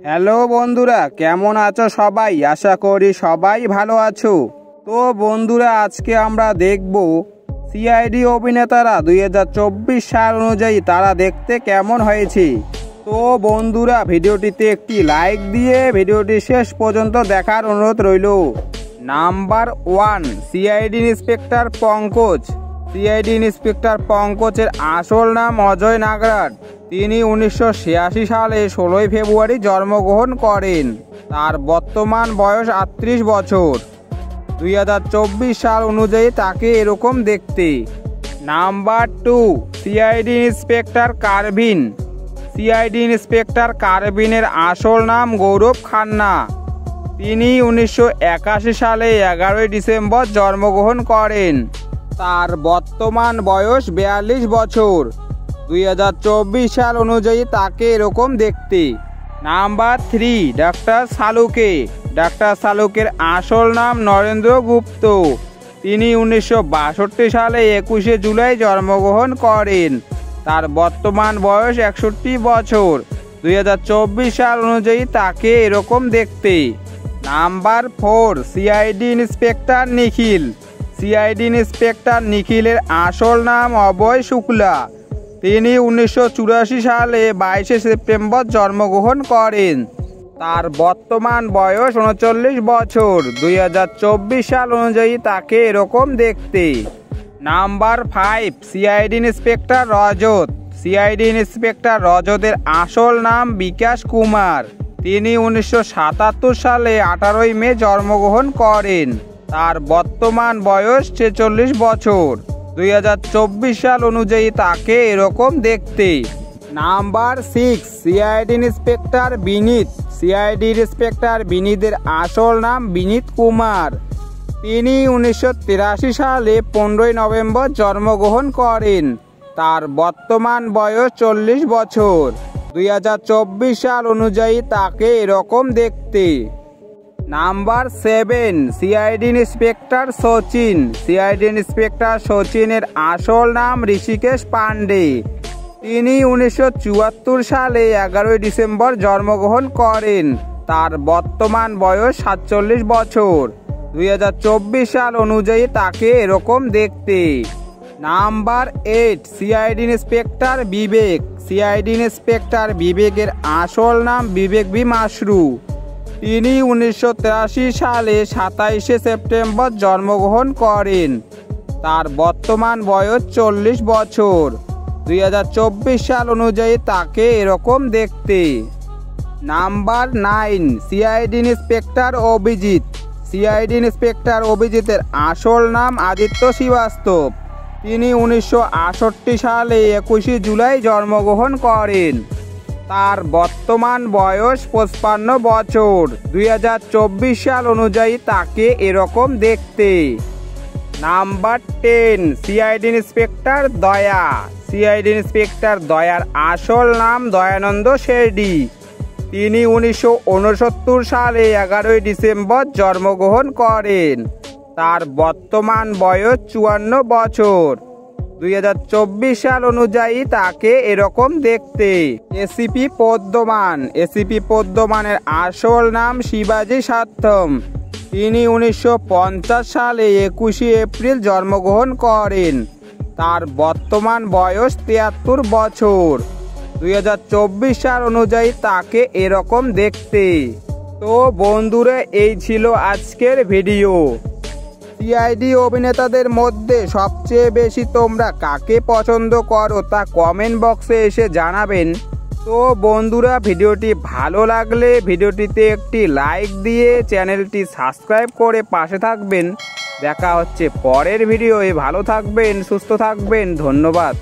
Hello বন্ধুরা, কেমন আছো সবাই? আশা করি সবাই ভালো আছো। তো বন্ধুরা, আজকে আমরা দেখব সিআইডি অভিনেতারা 2024 সাল অনুযায়ী তারা দেখতে কেমন হয়েছে। তো বন্ধুরা, ভিডিওটিতে একটি লাইক দিয়ে ভিডিওটি শেষ পর্যন্ত দেখার অনুরোধ রইল। Number 1, CID inspector Pankaj. CID inspector পঙ্কজের আসল নাম অজয় নাগরাট। তিনি 1986 সালে 16 ফেব্রুয়ারি জন্মগ্রহণ করেন। তার বর্তমান বয়স 38 বছর। 2024 সাল অনুযায়ী তাকে এরকম দেখতে। Number 2, CID inspector Karvin. CID inspector কারভিনের আসল নাম গৌরব খান্না। তিনি 1981 সালে 11 ডিসেম্বর জন্মগ্রহণ করেন। তার বর্তমান বয়স 42 বছর। 2024 সাল অনুযায়ী তাকে এরকম দেখতে। নাম্বার 3, ডাক্তার সালুকে। ডাক্তার সালুকের আসল নাম নরেন্দ্র গুপ্ত। তিনি 1962 সালে 21 জুলাই জন্মগ্রহণ করেন। তার বর্তমান বয়স 61 বছর। 2024 সাল অনুযায়ী তাকে এরকম দেখতে। নাম্বার 4, সিআইডি ইন্সপেক্টর নিখিল। সিআইডি ইন্সপেক্টর নিখিলের আসল নাম অভয় শুক্লা। তিনি 1984 সালে 22 সেপ্টেম্বর জন্মগ্রহণ করেন। তার বর্তমান বয়স 39 বছর। 2024 সাল অনুযায়ী তাকে এরকম দেখতে। নাম্বার 5, সিআইডি ইন্সপেক্টর রজত। সিআইডি ইন্সপেক্টর রজতের আসল নাম বিকাশ কুমার। তিনি 1977 সালে 18 মে জন্মগ্রহণ করেন। তার বর্তমান বয়স 46 বছর। 2024 সাল অনুযায়ী তাকে এরকম দেখতে। নাম্বার 6, সিআইডি ইন্সপেক্টর বিনীত। সিআইডি ইন্সপেক্টর বিনীতের আসল নাম বিনীত কুমার। তিনি 1983 সালে 15 নভেম্বর জন্মগ্রহণ করেন। তার বর্তমান বয়স 40 বছর। 2024 সাল অনুযায়ী তাকে এরকম দেখতে। Number 7, CID inspector Sachin. CID inspector সচিনের আসল নাম ঋষিকেশ পান্ডে। তিনি 1974 সালে 11 ডিসেম্বর জন্মগ্রহণ করেন। তার বর্তমান বয়স 47 বছর। 2024 সাল অনুযায়ী তাকে এরকম দেখতে। নাম্বার 8, সিআইডি ইন্সপেক্টর বিবেক। সিআইডি ইন্সপেক্টর বিবেকের আসল নাম বিবেক বি মাসরু। তিনি 1983 সালে 27 সেপ্টেম্বর জন্মগ্রহণ করেন। তার বর্তমান বয়স 40 বছর। 2024 সাল অনুযায়ী তাকে এরকম দেখতে। Number 9, CID inspector Abhijeet. CID inspector অভিজিতের আসল নাম আদিত্য শ্রীবাস্তব। তিনি 1968 সালে 21 জুলাই জন্মগ্রহণ করেন। তার বর্তমান বয়স 55 বছর। 2024 সাল অনুযায়ী তাকে এরকম দেখতে। নাম্বার 10, সিআইডি ইন্সপেক্টর দয়া। সিআইডি ইন্সপেক্টর দয়ার আসল নাম দয়ানন্দ শেরডি। তিনি 1969 সালে 11 ডিসেম্বর জন্মগ্রহণ করেন। তার বর্তমান বয়স 54 বছর। 2024 সাল অনুযায়ী তাকে এরকম দেখতে। এসিপি পদ্মমান। এসিপি পদ্মমানের আসল নাম শিবাজি সার্থম। তিনি 1950 সালে 21 এপ্রিল জন্মগ্রহণ করেন। তার বর্তমান বয়স 73 বছর। 2024 সাল অনুযায়ী তাকে এরকম দেখতে। তো বন্ধুরা, এই ছিল আজকের ভিডিও। সিআইডি অভিনেতাদের মধ্যে সবচেয়ে বেশি তোমরা কাকে পছন্দ করো তা কমেন্ট বক্সে এসে জানাবেন। তো বন্ধুরা, ভিডিওটি ভালো লাগলে ভিডিওটিতে একটি লাইক দিয়ে চ্যানেলটি সাবস্ক্রাইব করে পাশে থাকবেন। দেখা হচ্ছে পরের ভিডিওয়ে। ভালো থাকবেন, সুস্থ থাকবেন। ধন্যবাদ।